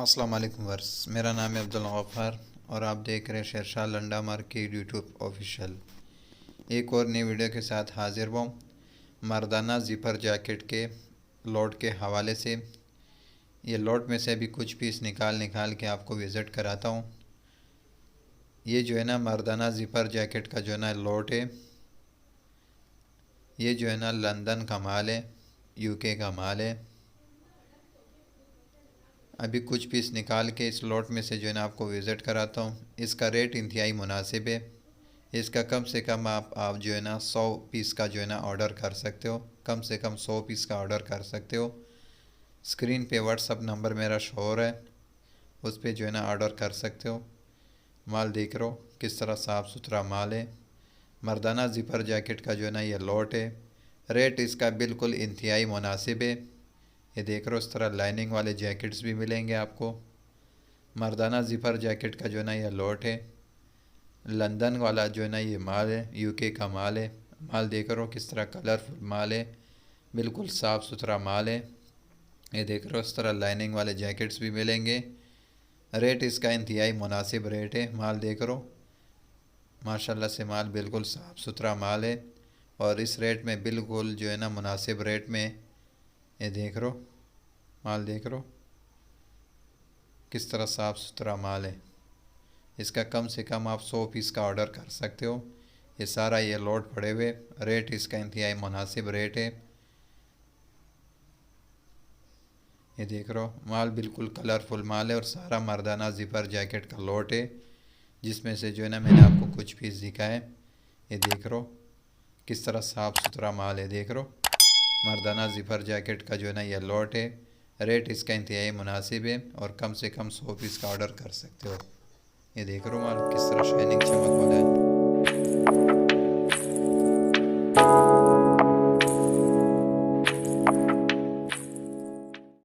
अस्सलाम वालेकुम वर्स, मेरा नाम है अब्दुल गफ़ार और आप देख रहे हैं Shershah Landa market YouTube official. एक और नई वीडियो के साथ हाजिर हूँ। मर्दाना ज़िपर जैकेट के लोड के हवाले से ये लोड में से भी कुछ पीस निकाल के आपको विज़िट कराता हूँ। ये जो है ना मर्दाना ज़िपर जैकेट का जो है ना लोड है, ये जो है ना लंदन का माल है, यूके का माल है। अभी कुछ पीस निकाल के इस लॉट में से जो है ना आपको विज़िट कराता हूँ। इसका रेट इंतहाई मुनासिब है। इसका कम से कम आप जो है ना 100 पीस का जो है ना ऑर्डर कर सकते हो। कम से कम 100 पीस का ऑर्डर कर सकते हो। स्क्रीन पे व्हाट्सअप नंबर मेरा शो हो रहा है, उस पर जो है ना ऑर्डर कर सकते हो। माल देख रहे हो किस तरह साफ़ सुथरा माल है। मर्दाना ज़िपर जैकेट का जो है ना ये लॉट है। रेट इसका बिल्कुल इंतहाई मुनासिब है। ये देख रहे हो इस तरह लाइनिंग वाले जैकेट्स भी मिलेंगे आपको। मर्दाना ज़िपर जैकेट का जो है ना ये लॉट है। लंदन वाला जो है ना ये माल है, यूके का माल है। माल देख रहे हो किस तरह कलरफुल माल है, बिल्कुल साफ़ सुथरा माल है। ये देख रहे हो इस तरह लाइनिंग वाले जैकेट्स भी मिलेंगे। रेट इसका इंतहाई मुनासिब रेट है। माल देख रहे हो माशाल्लाह से माल बिल्कुल साफ़ सुथरा माल है और इस रेट में बिल्कुल जो है ना मुनासिब रेट में। ये देख रहे हो माल देख रहे हो किस तरह साफ़ सुथरा माल है। इसका कम से कम आप 100 पीस का ऑर्डर कर सकते हो। ये सारा ये लोड पड़े हुए। रेट इसका इंतहाई मुनासिब रेट है। ये देख रहे हो माल बिल्कुल कलरफुल माल है और सारा मर्दाना ज़िपर जैकेट का लोट है, जिसमें से जो है ना मैंने आपको कुछ पीस दिखाए। ये देख रहे हो किस तरह साफ़ सुथरा माल है। देख रहे हो मर्दाना ज़िपर जैकेट का जो है ना ये लोट है। रेट इसका इंतहाई मुनासिब है और कम से कम 100 पीस का ऑर्डर कर सकते हो। ये देख रहे हो माल किस तरह शाइनिंग चमक वाला है।